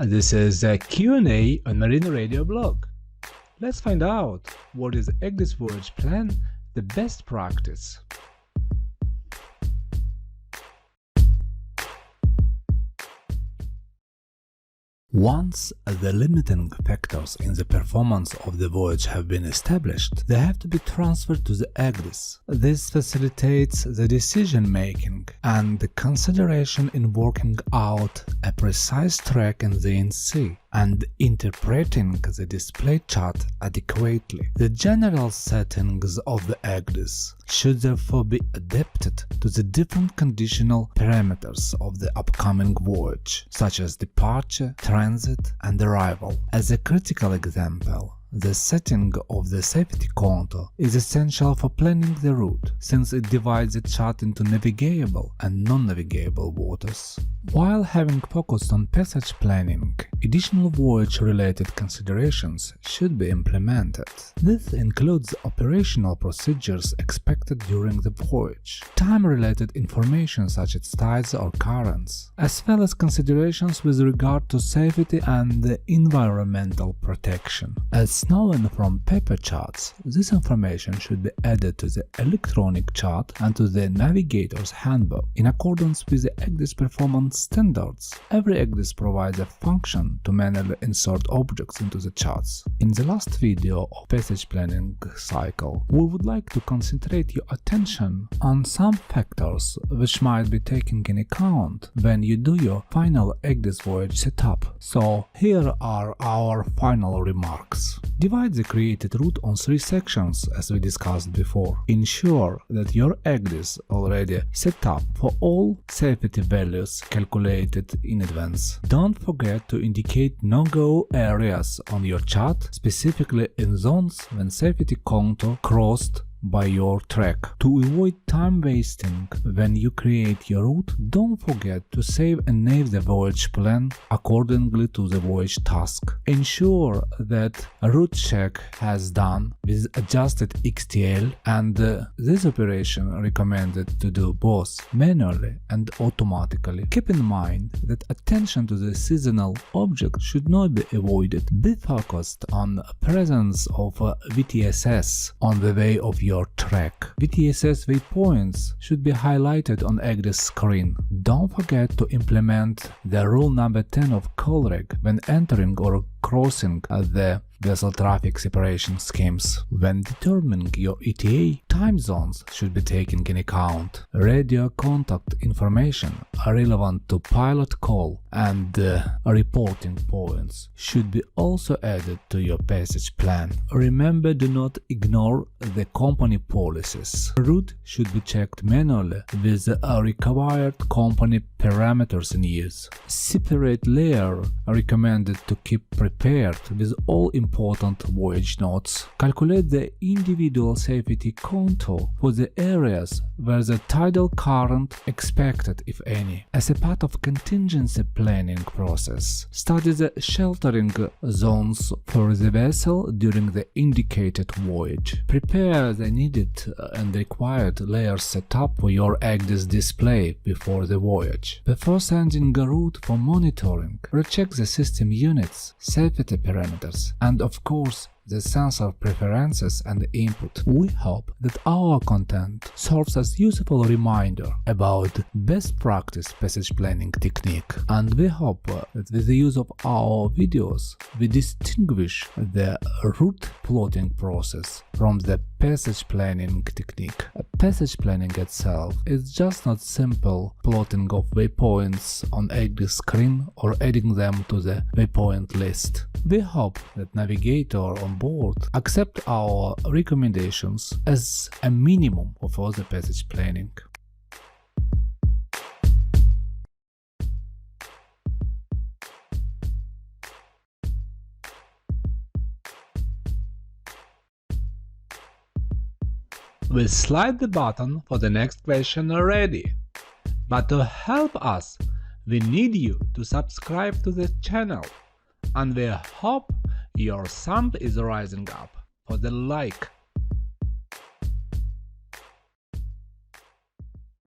This is a Q&A on Marine Radio blog. Let's find out what is ECDIS voyage plan, the best practice. Once the limiting factors in the performance of the voyage have been established, they have to be transferred to the ECDIS. This facilitates the decision-making and the consideration in working out a precise track in the NC and interpreting the display chart adequately. The general settings of the ECDIS should therefore be adapted to the different conditional parameters of the upcoming voyage, such as departure, transit, and arrival. As a critical example, the setting of the safety contour is essential for planning the route, since it divides the chart into navigable and non-navigable waters. While having focused on passage planning, additional voyage-related considerations should be implemented. This includes operational procedures expected during the voyage, time-related information such as tides or currents, as well as considerations with regard to safety and environmental protection. As known from paper charts, this information should be added to the electronic chart and to the navigator's handbook. In accordance with the ECDIS performance standards, every ECDIS provides a function to manually insert objects into the charts. In the last video of passage planning cycle, we would like to concentrate your attention on some factors which might be taken in account when you do your final ECDIS voyage setup. So here are our final remarks. Divide the created route on 3 sections as we discussed before. Ensure that your ECDIS already set up for all safety values calculated in advance. Don't forget to indicate no-go areas on your chart, specifically in zones when safety contour crossed by your track. To avoid time wasting when you create your route, don't forget to save and name the voyage plan accordingly to the voyage task. Ensure that a route check has done with adjusted XTL, and this operation recommended to do both manually and automatically. Keep in mind that attention to the seasonal object should not be avoided. Be focused on presence of VTSS on the way of your track. VTSS waypoints should be highlighted on ECDIS screen. Don't forget to implement the rule number 10 of COLREG when entering or crossing the vessel traffic separation schemes. When determining your ETA, time zones should be taken in account. Radio contact information relevant to pilot call and reporting points should be also added to your passage plan. Remember, do not ignore the company policies. Route should be checked manually with the required company parameters in use. Separate layer recommended to keep prepared with all important voyage notes. Calculate the individual safety contour for the areas where the tidal current expected, if any. As a part of contingency planning process, study the sheltering zones for the vessel during the indicated voyage. Prepare the needed and required layers setup for your ECDIS display before the voyage. Before sending a route for monitoring, recheck the system units, safety parameters, and of course the sensor preferences and input. We hope that our content serves as useful reminder about best practice passage planning technique, and we hope that with the use of our videos we distinguish the route plotting process from the passage planning technique. Passage planning itself is just not simple plotting of waypoints on ECDIS screen or adding them to the waypoint list. We hope that navigator on board accept our recommendations as a minimum for further passage planning. We'll slide the button for the next question already. But to help us, we need you to subscribe to the channel, and we hope your thumb is rising up for the like